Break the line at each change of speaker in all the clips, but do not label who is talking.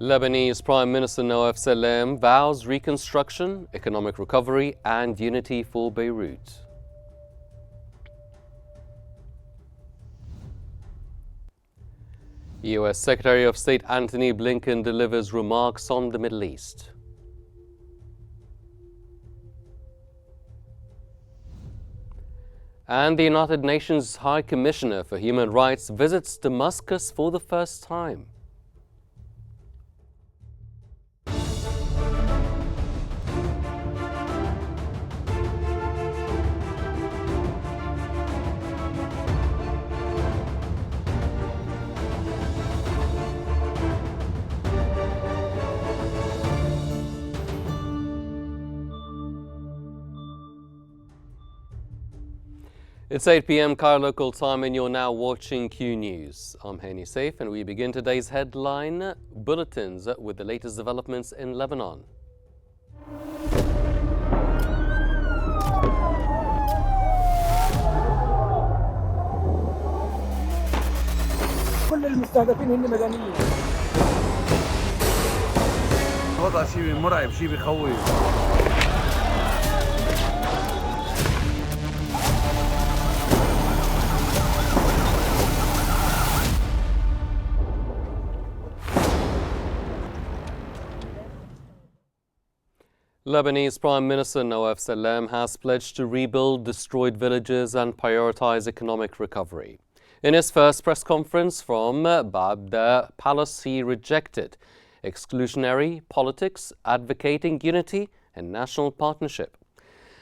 Lebanese Prime Minister Nawaf Salam vows reconstruction, economic recovery and unity for Beirut. U.S. Secretary of State Antony Blinken delivers remarks on the Middle East. And the United Nations High Commissioner for Human Rights visits Damascus for the first time. It's 8 p.m. Cairo local time and you're now watching Q News. I'm Hani Saif and we begin today's headline bulletins with the latest developments in Lebanon.
كل المستهدفين هن مدنيين.
وضع شيء مرعب، شيء بخوف.
Lebanese Prime Minister Nawaf Salam has pledged to rebuild destroyed villages and prioritize economic recovery. In his first press conference from Baghdad Palace, he rejected exclusionary politics, advocating unity and national partnership.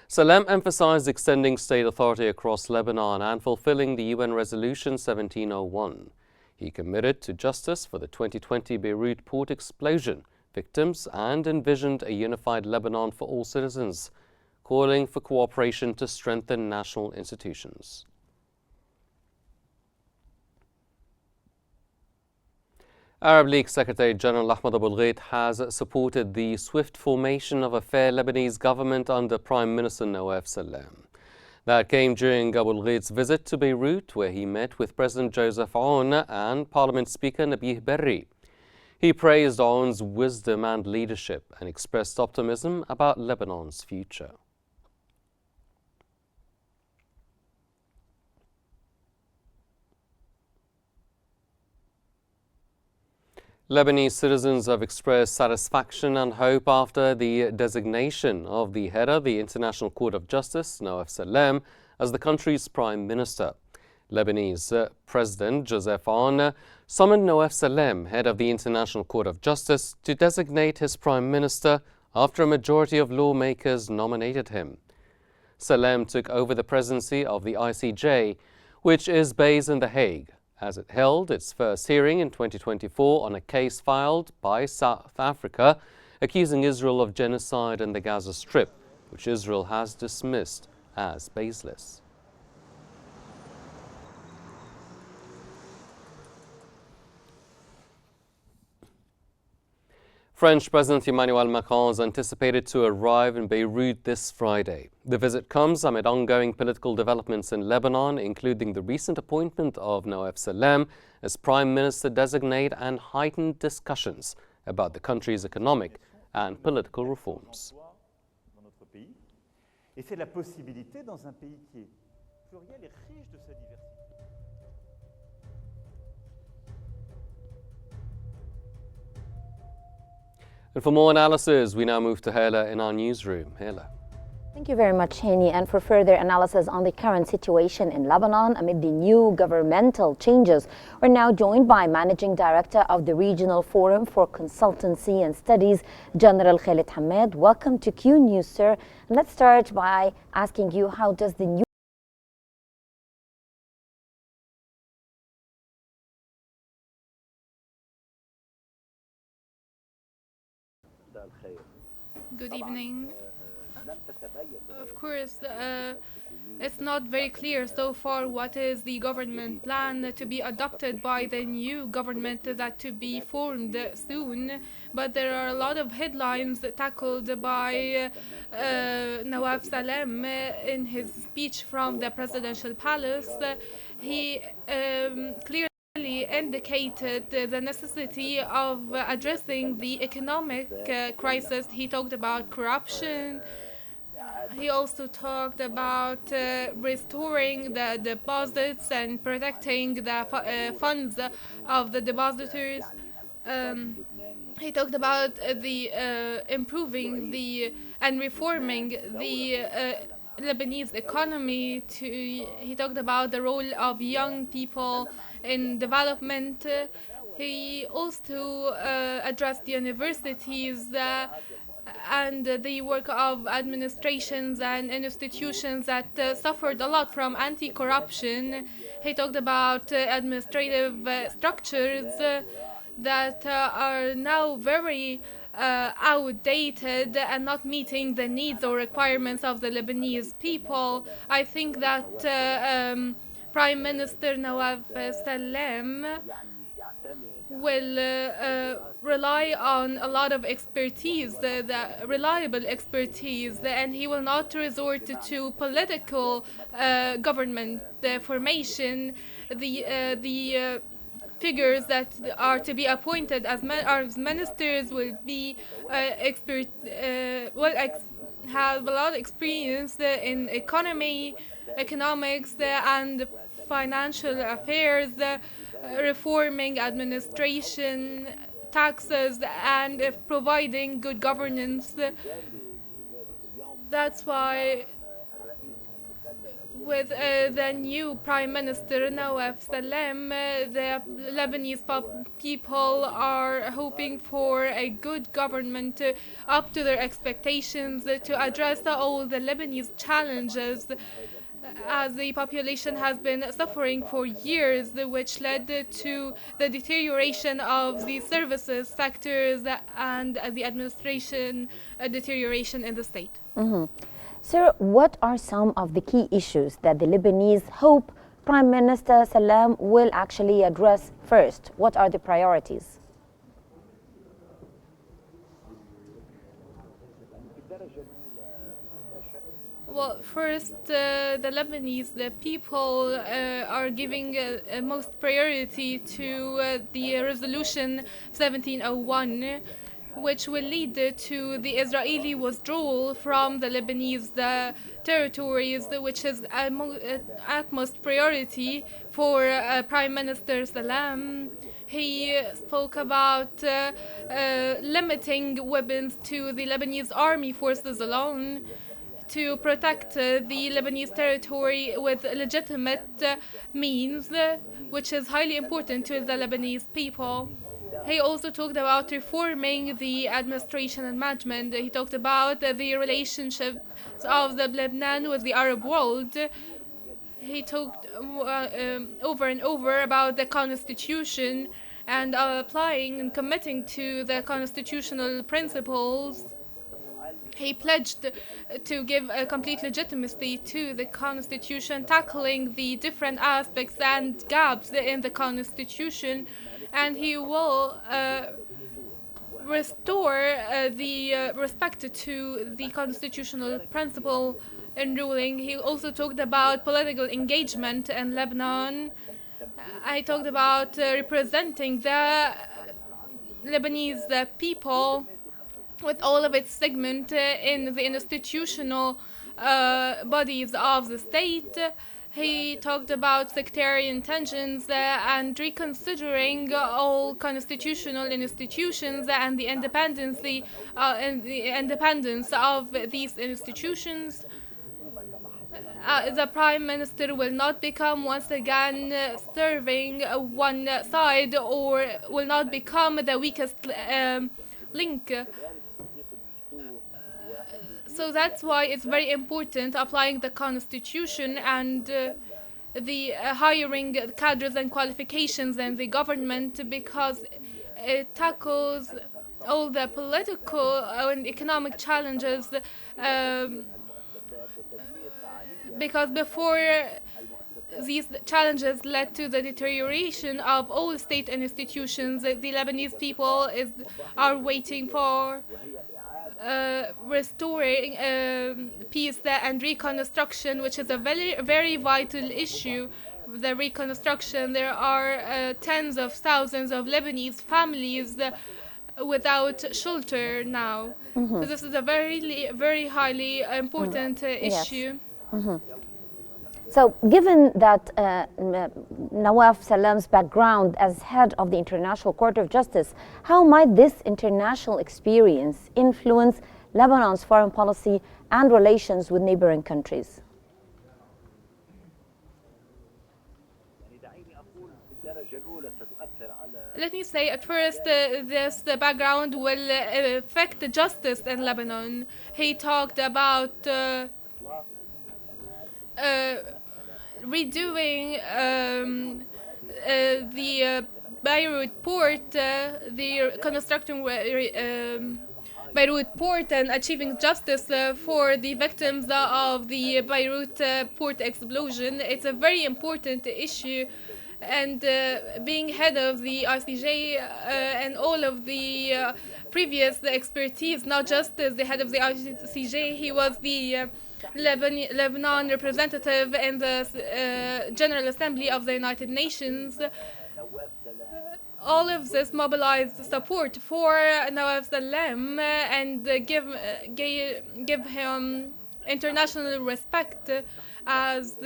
Salam emphasized extending state authority across Lebanon and fulfilling the UN Resolution 1701. He committed to justice for the 2020 Beirut port explosion victims and envisioned a unified Lebanon for all citizens, calling for cooperation to strengthen national institutions. Arab League Secretary General Ahmed Abulghait has supported the swift formation of a fair Lebanese government under Prime Minister Nawaf Salam. That came during Abulghait's visit to Beirut, where he met with President Joseph Aoun and Parliament Speaker Nabih Berri. He praised Aoun's wisdom and leadership and expressed optimism about Lebanon's future. Lebanese citizens have expressed satisfaction and hope after the designation of the head of the International Court of Justice, Nawaf Salam, as the country's prime minister. Lebanese President Joseph Aoun summoned Nawaf Salam, head of the International Court of Justice, to designate his prime minister after a majority of lawmakers nominated him. Salam took over the presidency of the ICJ, which is based in The Hague, as it held its first hearing in 2024 on a case filed by South Africa accusing Israel of genocide in the Gaza Strip, which Israel has dismissed as baseless. French President Emmanuel Macron is anticipated to arrive in Beirut this Friday. The visit comes amid ongoing political developments in Lebanon, including the recent appointment of Nawaf Salam as Prime Minister designate and heightened discussions about the country's economic and political reforms. And for more analysis, we now move to Hela in our newsroom. Hela.
Thank you very much, Hani. And for further analysis on the current situation in Lebanon amid the new governmental changes, we're now joined by Managing Director of the Regional Forum for Consultancy and Studies, General Khalid Hamed. Welcome to Q News, sir. And let's start by asking you, how does the new
Good evening. Of course, it's not very clear so far what is the government plan to be adopted by the new government that to be formed soon, but there are a lot of headlines tackled by Nawaf Salam in his speech from the presidential palace. He clearly indicated the necessity of addressing the economic crisis. He talked about corruption. He also talked about restoring the deposits and protecting the funds of the depositors. Um, he talked about the improving the and reforming the Lebanese economy. He talked about the role of young people in development. He also addressed universities and the work of administrations and institutions that suffered a lot from anti-corruption. He talked about administrative structures that are now very outdated and not meeting the needs or requirements of the Lebanese people. I think that Prime Minister Nawaf Salem will rely on a lot of expertise, the reliable expertise, and he will not resort to political government formation. The figures that are to be appointed as ministers will be have a lot of experience in economics and financial affairs, reforming administration, taxes, and providing good governance. That's why with the new Prime Minister Nawaf Salem, the Lebanese people are hoping for a good government up to their expectations to address all the Lebanese challenges, as the population has been suffering for years, which led to the deterioration of the services sectors and the administration deterioration in the state.
Sir, what are some of the key issues that the Lebanese hope Prime Minister Salem will actually address first? What are the priorities?
Well, first, the Lebanese people are giving most priority to the resolution 1701, which will lead to the Israeli withdrawal from the Lebanese territories, which is utmost priority for Prime Minister Salem. He spoke about limiting weapons to the Lebanese army forces alone, to protect the Lebanese territory with legitimate means, which is highly important to the Lebanese people. He also talked about reforming the administration and management. He talked about the relationships of the Lebanon with the Arab world. He talked over and over about the constitution and applying and committing to the constitutional principles. He pledged to give a complete legitimacy to the constitution, tackling the different aspects and gaps in the constitution, and he will restore the respect to the constitutional principle in ruling. He also talked about political engagement in Lebanon. I talked about representing the Lebanese people with all of its segment in the institutional bodies of the state. He talked about sectarian tensions and reconsidering all constitutional institutions and the independence of these institutions. The Prime Minister will not become once again serving one side, or will not become the weakest link. So that's why it's very important applying the constitution and the hiring cadres and qualifications in the government, because it tackles all the political and economic challenges, because before these challenges led to the deterioration of all state institutions, the Lebanese people are waiting for restoring peace and reconstruction, which is a very, very vital issue the reconstruction. There are tens of thousands of Lebanese families without shelter now. So this is a very highly important issue.
So given that Nawaf Salam's background as head of the International Court of Justice, how might this international experience influence Lebanon's foreign policy and relations with neighboring countries?
Let me say at first, the background will affect the justice in Lebanon. He talked about redoing the Beirut port, the constructing Beirut port and achieving justice for the victims of the Beirut port explosion. It's a very important issue. And being head of the ICJ and all of the previous expertise, not just as the head of the ICJ, he was the Lebanon representative in the General Assembly of the United Nations. All of this mobilized support for Nawaf Salam and give him international respect as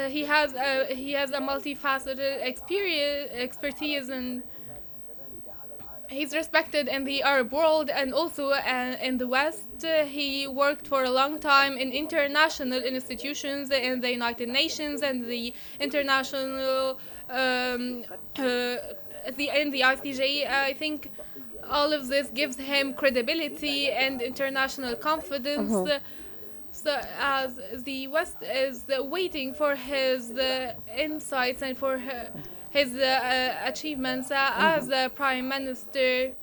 he has a multifaceted expertise, and he's respected in the Arab world and also in the West. He worked for a long time in international institutions in the United Nations and the international in the ICJ. I think all of this gives him credibility and international confidence. So as the West is waiting for his insights and for his achievements as a Prime Minister.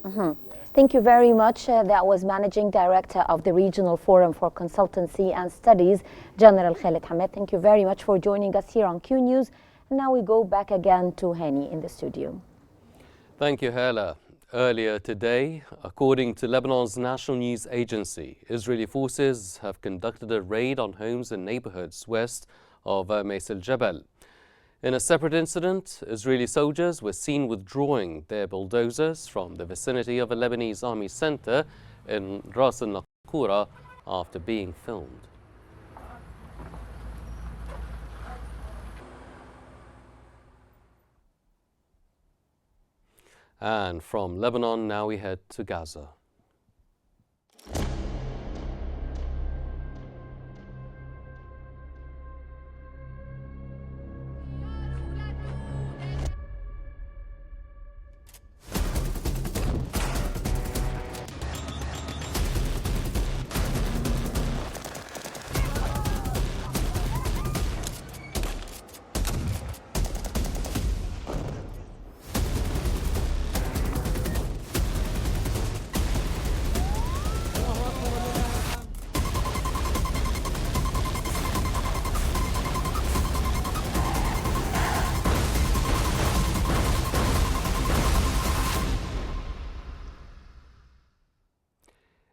Thank you very much. That was Managing Director of the Regional Forum for Consultancy and Studies, General Khalid Hamed. Thank you very much for joining us here on Q News. Now we go back again to Hani in the studio.
Thank you, Hala. Earlier today, according to Lebanon's national news agency, Israeli forces have conducted a raid on homes and neighborhoods west of Meis al-Jabal. In a separate incident, Israeli soldiers were seen withdrawing their bulldozers from the vicinity of a Lebanese army center in Ras al-Naqoura after being filmed. And from Lebanon, now we head to Gaza.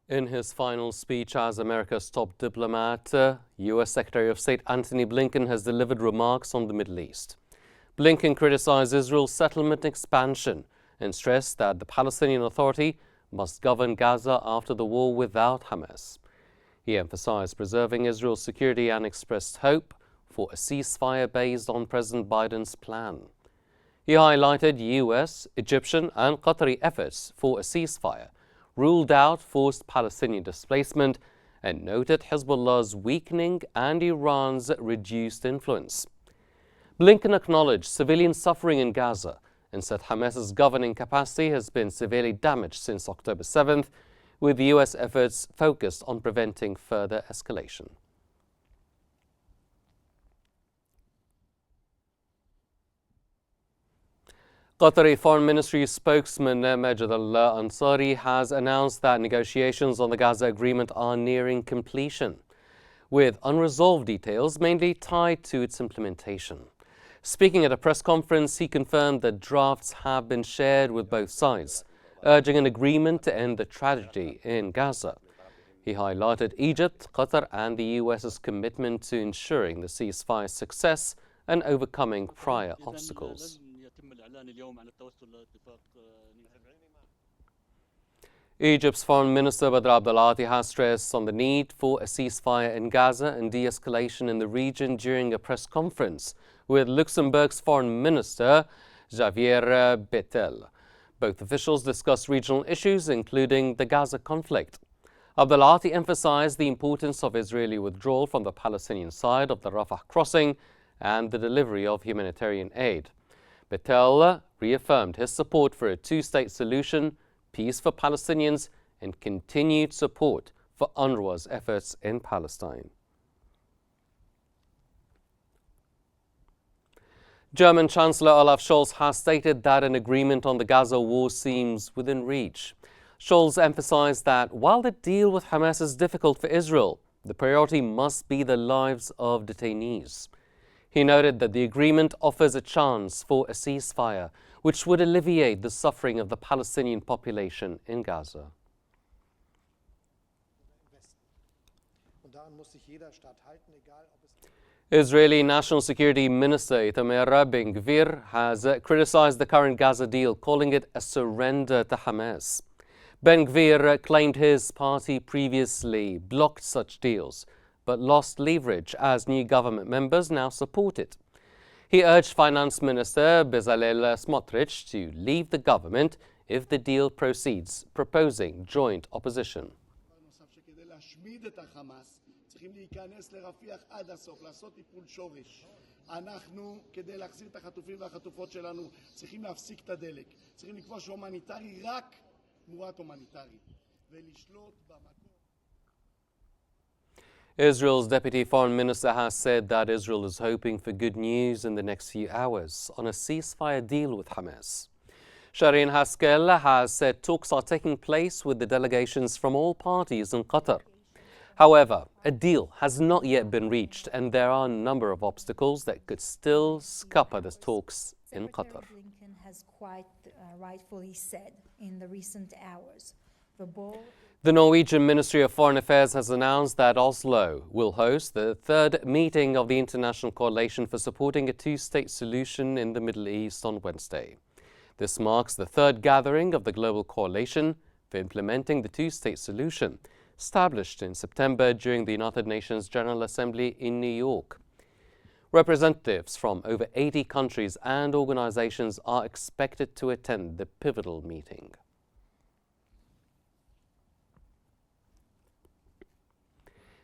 In his final speech as America's top diplomat, U.S. Secretary of State Antony Blinken has delivered remarks on the Middle East. Blinken criticized Israel's settlement expansion and stressed that the Palestinian Authority must govern Gaza after the war without Hamas. He emphasized preserving Israel's security and expressed hope for a ceasefire based on President Biden's plan. He highlighted U.S., Egyptian and Qatari efforts for a ceasefire, ruled out forced Palestinian displacement, and noted Hezbollah's weakening and Iran's reduced influence. Blinken acknowledged civilian suffering in Gaza and said Hamas's governing capacity has been severely damaged since October 7th, with U.S. efforts focused on preventing further escalation. Qatari Foreign Ministry spokesman Majid al-Ansari has announced that negotiations on the Gaza agreement are nearing completion, with unresolved details mainly tied to its implementation. Speaking at a press conference, he confirmed that drafts have been shared with both sides, urging an agreement to end the tragedy in Gaza. He highlighted Egypt, Qatar and the US's commitment to ensuring the ceasefire's success and overcoming prior obstacles. Egypt's Foreign Minister Badr Abdulati has stressed on the need for a ceasefire in Gaza and de-escalation in the region during a press conference with Luxembourg's Foreign Minister Javier Bettel. Both officials discussed regional issues, including the Gaza conflict. Abdulati emphasized the importance of Israeli withdrawal from the Palestinian side of the Rafah crossing and the delivery of humanitarian aid. Bettel reaffirmed his support for a two-state solution, peace for Palestinians, and continued support for UNRWA's efforts in Palestine. German Chancellor Olaf Scholz has stated that an agreement on the Gaza war seems within reach. Scholz emphasized that while the deal with Hamas is difficult for Israel, the priority must be the lives of detainees. He noted that the agreement offers a chance for a ceasefire, which would alleviate the suffering of the Palestinian population in Gaza. Israeli National Security Minister Itamar Ben-Gvir has criticized the current Gaza deal, calling it a surrender to Hamas. Ben-Gvir claimed his party previously blocked such deals, but lost leverage as new government members now support it. He urged Finance Minister Bezalel Smotrich to leave the government if the deal proceeds, proposing joint opposition.
צריכים להיכנס לרפיח עד הסוף, לעשות טיפול שורש. אנחנו, כדי להחזיר את החטופים והחטופות שלנו, צריכים להפסיק את הדלק. צריכים לקבוע שהומניטרי רק תמורת הומניטרי. ולשלוט במקום.
Israel's Deputy Foreign Minister has said that Israel is hoping for good news in the next few hours on a ceasefire deal with Hamas. Shireen Haskel has said talks are taking place with the delegations from all parties in Qatar. However, a deal has not yet been reached, and there are a number of obstacles that could still scupper the talks in Qatar.
Blinken has quite rightfully said in the recent hours,
the Norwegian Ministry of Foreign Affairs has announced that Oslo will host the third meeting of the International Coalition for Supporting a Two-State Solution in the Middle East on Wednesday. This marks the third gathering of the global coalition for implementing the two-state solution, established in September during the United Nations General Assembly in New York. Representatives from over 80 countries and organizations are expected to attend the pivotal meeting.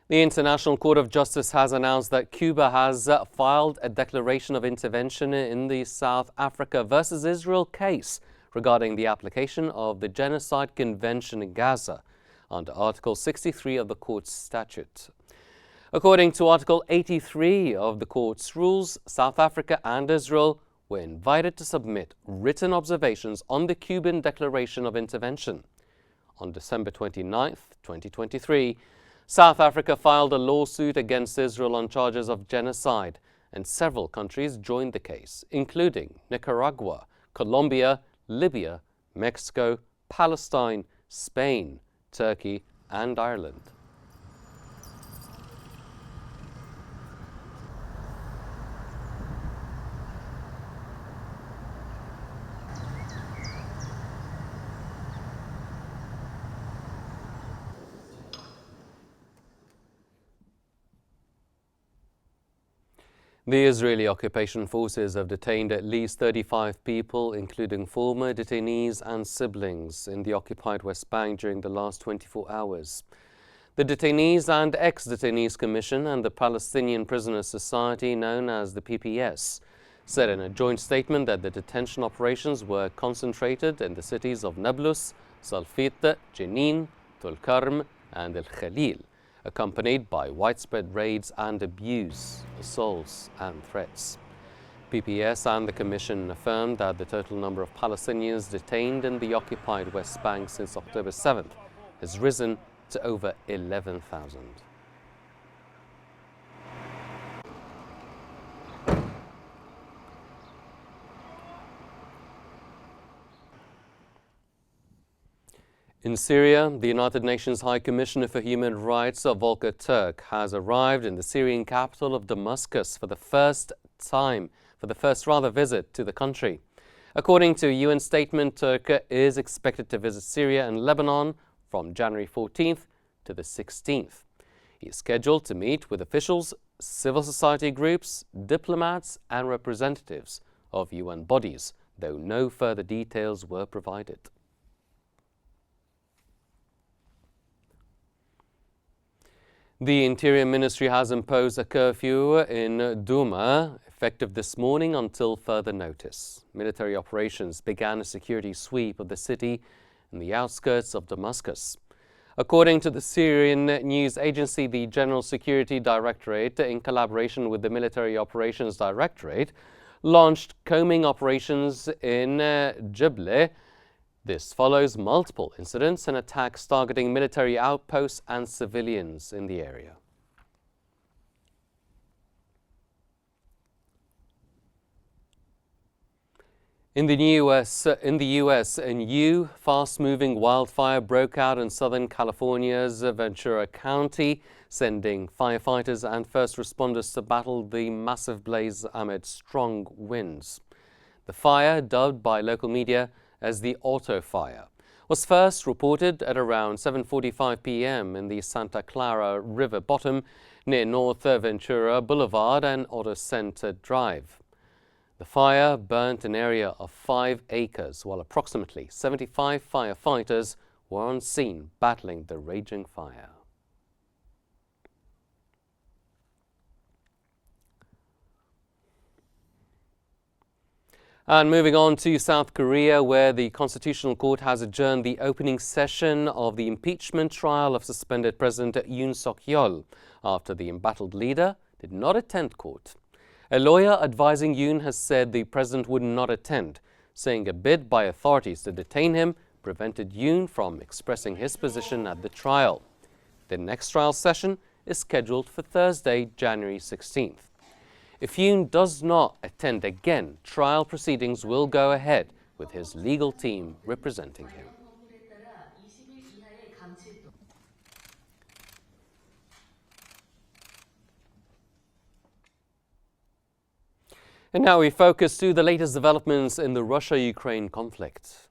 The International Court of Justice has announced that Cuba has filed a declaration of intervention in the South Africa versus Israel case regarding the application of the Genocide Convention in Gaza under Article 63 of the court's statute. According to Article 83 of the court's rules, South Africa and Israel were invited to submit written observations on the Cuban Declaration of Intervention. On December 29, 2023, South Africa filed a lawsuit against Israel on charges of genocide, and several countries joined the case, including Nicaragua, Colombia, Libya, Mexico, Palestine, Spain, Turkey, and Ireland. The Israeli occupation forces have detained at least 35 people, including former detainees and siblings, in the occupied West Bank during the last 24 hours. The Detainees and Ex-Detainees Commission and the Palestinian Prisoners Society, known as the PPS, said in a joint statement that the detention operations were concentrated in the cities of Nablus, Salfit, Jenin, Tulkarm, and El Khalil, accompanied by widespread raids and abuse, assaults and threats. PPS and the Commission affirmed that the total number of Palestinians detained in the occupied West Bank since October 7th has risen to over 11,000. In Syria, the United Nations High Commissioner for Human Rights, Volker Turk, has arrived in the Syrian capital of Damascus for the first time for the first rather visit to the country. According to a UN statement, Turkey is expected to visit Syria and Lebanon from January 14th to the 16th. He is scheduled to meet with officials, civil society groups, diplomats and representatives of UN bodies, though no further details were provided. The Interior Ministry has imposed a curfew in Duma, effective this morning until further notice. Military operations began a security sweep of the city in the outskirts of Damascus. According to the Syrian news agency, the General Security Directorate, in collaboration with the Military Operations Directorate, launched combing operations in Jible. This follows multiple incidents and attacks targeting military outposts and civilians in the area. In the U.S., a new fast-moving wildfire broke out in Southern California's Ventura County, sending firefighters and first responders to battle the massive blaze amid strong winds. The fire, dubbed by local media as the Auto Fire, was first reported at around 7:45 p.m. in the Santa Clara River bottom near North Ventura Boulevard and Auto Center Drive. The fire burnt an area of 5 acres, while approximately 75 firefighters were on scene battling the raging fire. And moving on to South Korea, where the Constitutional Court has adjourned the opening session of the impeachment trial of suspended President Yoon Suk-yeol after the embattled leader did not attend court. A lawyer advising Yoon has said the president would not attend, saying a bid by authorities to detain him prevented Yoon from expressing his position at the trial. The next trial session is scheduled for Thursday, January 16th. If Yoon does not attend again, trial proceedings will go ahead with his legal team representing him. And now we focus to the latest developments in the Russia-Ukraine conflict.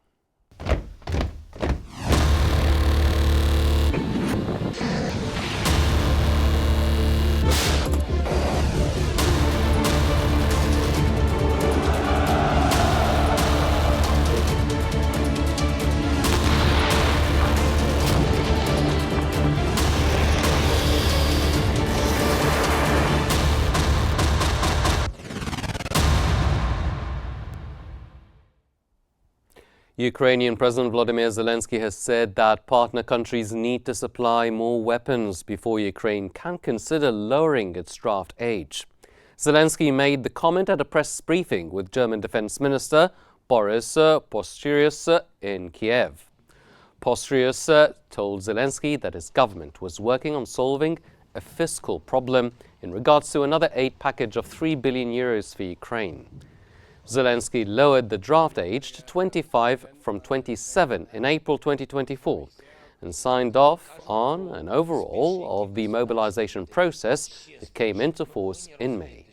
Ukrainian President Volodymyr Zelensky has said that partner countries need to supply more weapons before Ukraine can consider lowering its draft age. Zelensky made the comment at a press briefing with German Defense Minister Boris Pistorius in Kiev. Pistorius told Zelensky that his government was working on solving a fiscal problem in regards to another aid package of €3 billion for Ukraine. Zelensky lowered the draft age to 25 from 27 in April 2024 and signed off on an overhaul of the mobilization process that came into force in May.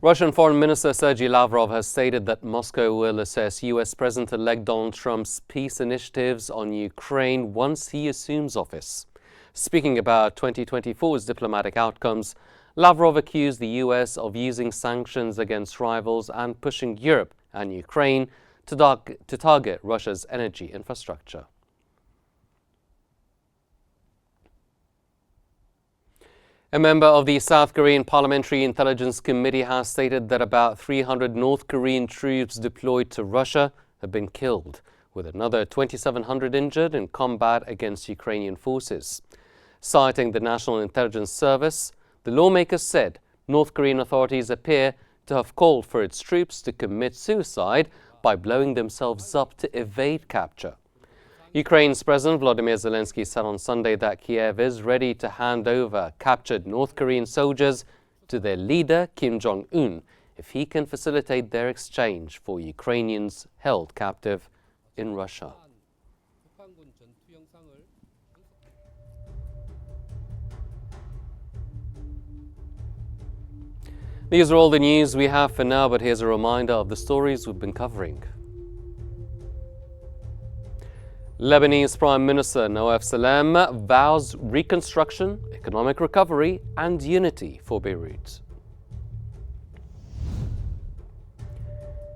Russian Foreign Minister Sergei Lavrov has stated that Moscow will assess U.S. President-elect Donald Trump's peace initiatives on Ukraine once he assumes office. Speaking about 2024's diplomatic outcomes, Lavrov accused the U.S. of using sanctions against rivals and pushing Europe and Ukraine to target Russia's energy infrastructure. A member of the South Korean Parliamentary Intelligence Committee has stated that about 300 North Korean troops deployed to Russia have been killed, with another 2,700 injured in combat against Ukrainian forces. Citing the National Intelligence Service, the lawmakers said North Korean authorities appear to have called for its troops to commit suicide by blowing themselves up to evade capture. Ukraine's President Volodymyr Zelensky said on Sunday that Kiev is ready to hand over captured North Korean soldiers to their leader Kim Jong-un if he can facilitate their exchange for Ukrainians held captive in Russia. These are all the news we have for now, but here's a reminder of the stories we've been covering. Lebanese Prime Minister Nawaf Salam vows reconstruction, economic recovery and unity for Beirut.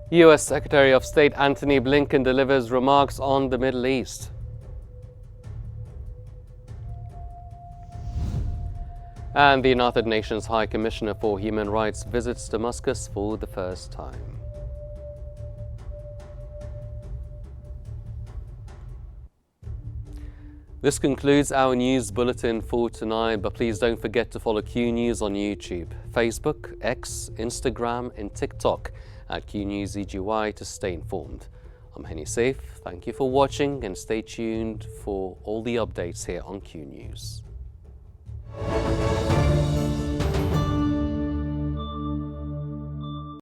US Secretary of State Antony Blinken delivers remarks on the Middle East. And the United Nations High Commissioner for Human Rights visits Damascus for the first time. This concludes our news bulletin for tonight, but please don't forget to follow Q News on YouTube, Facebook, X, Instagram and TikTok at Qnews EGY to stay informed. I'm Henny Saif, thank you for watching and stay tuned for all the updates here on Q News.